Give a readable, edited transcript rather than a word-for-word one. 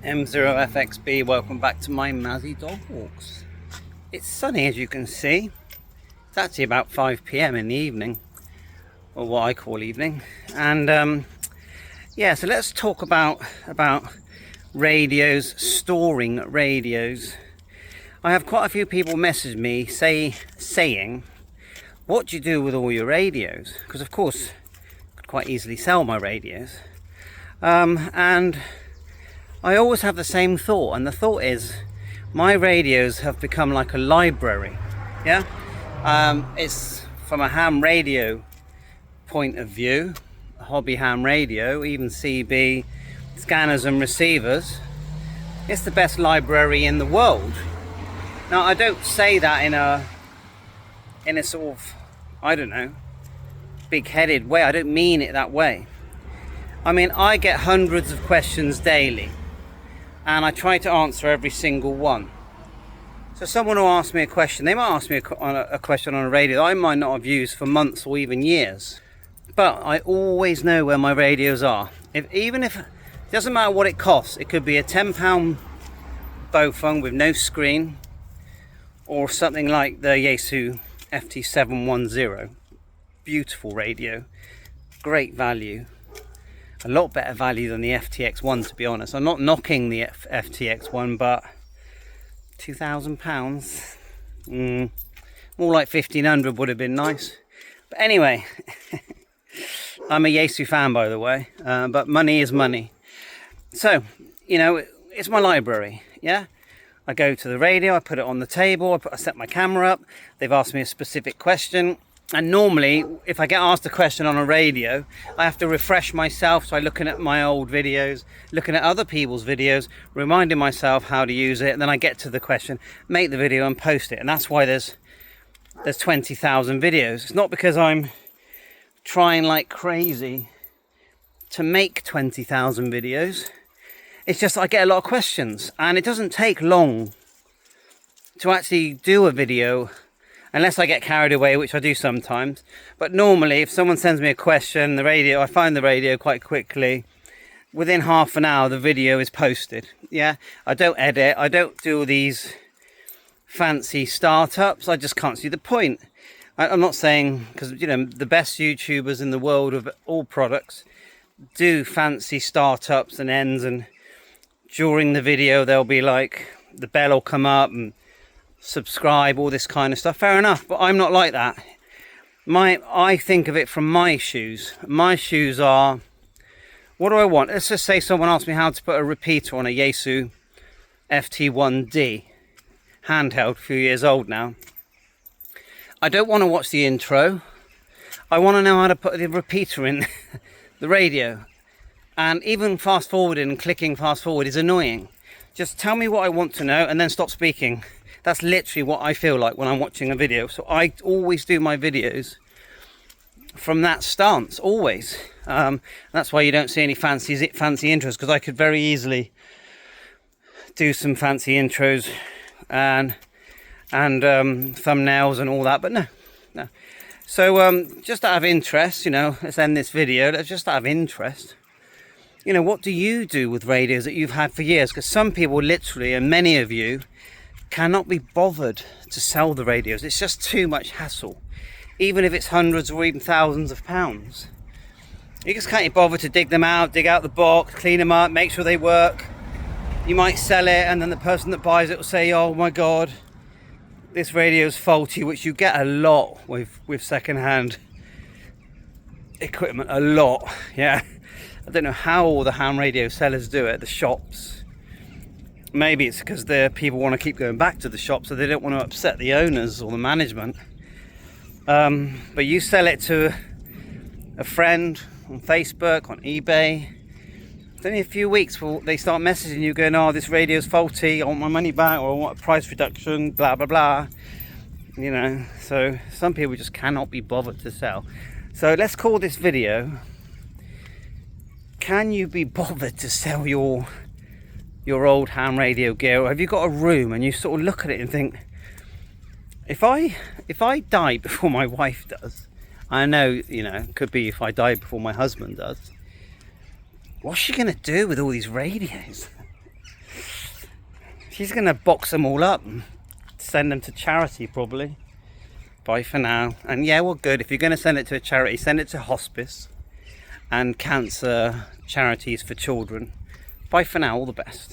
M0FXB, welcome back to my Mazzy dog walks. It's sunny, as you can see. It's actually about 5 p.m. in the evening, or what I call evening. And yeah, so let's talk about radios, storing radios. I have quite a few people message me saying, what do you do with all your radios? Because of course, I could quite easily sell my radios. And I always have the same thought, and the thought is my radios have become like a library. Yeah, it's from a ham radio point of view, a hobby ham radio, even CB scanners and receivers. It's the best library in the world. Now, I don't say that in a sort of, I don't know, big-headed way. I don't mean it that way. I mean, I get hundreds of questions daily, and I try to answer every single one. So someone will ask me a question. They might ask me a question on a radio that I might not have used for months or even years. But I always know where my radios are. Even if, it doesn't matter what it costs. It could be a £10 Bofung with no screen, or something like the Yaesu FT710. Beautiful radio. Great value. A lot better value than the FTX1, to be honest. I'm not knocking the FTX1, but £2,000, more like 1,500 would have been nice. But anyway, I'm a Yaesu fan, by the way, but money is money. So, you know, it's my library, yeah? I go to the radio, I put it on the table, I set my camera up, they've asked me a specific question. And normally, if I get asked a question on a radio, I have to refresh myself. So I'm looking at my old videos, looking at other people's videos, reminding myself how to use it. And then I get to the question, make the video and post it. And that's why there's 20,000 videos. It's not because I'm trying like crazy to make 20,000 videos. It's just I get a lot of questions. And it doesn't take long to actually do a video, unless I get carried away, which I do sometimes. But normally, if someone sends me a question, I find the radio quite quickly. Within half an hour, the video is posted. Yeah, I don't edit. I don't do these fancy startups. I just can't see the point. I'm not saying, because you know the best YouTubers in the world of all products do fancy startups and ends, and during the video they'll be like, the bell will come up and subscribe, all this kind of stuff. Fair enough, but I'm not like that. I think of it from my shoes. My shoes are, what do I want? Let's just say someone asked me how to put a repeater on a Yaesu FT1D handheld, a few years old now. I don't want to watch the intro. I want to know how to put the repeater in the radio. And even fast forwarding and clicking fast forward is annoying. Just tell me what I want to know and then stop speaking. That's literally what I feel like when I'm watching a video. So I always do my videos from that stance, always. That's why you don't see any fancy intros, because I could very easily do some fancy intros and thumbnails and all that, but no. So just out of interest, you know, let's end this video. Just out of interest, you know, what do you do with radios that you've had for years? Because some people literally, and many of you, cannot be bothered to sell the radios. It's just too much hassle, even if it's hundreds or even thousands of pounds. You just can't be bothered to dig them out, dig out the box, clean them up, make sure they work. You might sell it, and then the person that buys it will say, oh my god, this radio's faulty, which you get a lot with second-hand equipment, a lot. Yeah, I don't know how all the ham radio sellers do it, the shops. Maybe it's because the people want to keep going back to the shop, so they don't want to upset the owners or the management. But you sell it to a friend on Facebook, on eBay. It's only a few weeks before they start messaging you going, oh, this radio's faulty, I want my money back, or I want a price reduction, blah, blah, blah. You know, so some people just cannot be bothered to sell. So let's call this video, can you be bothered to sell your old ham radio gear? Or have you got a room and you sort of look at it and think, if I die before my wife does, I know, you know, it could be if I die before my husband does, what's she gonna do with all these radios? She's going to box them all up and send them to charity probably. Bye for now. And yeah, well, good. If you're going to send it to a charity, send it to hospice and cancer charities for children. Bye for now. All the best.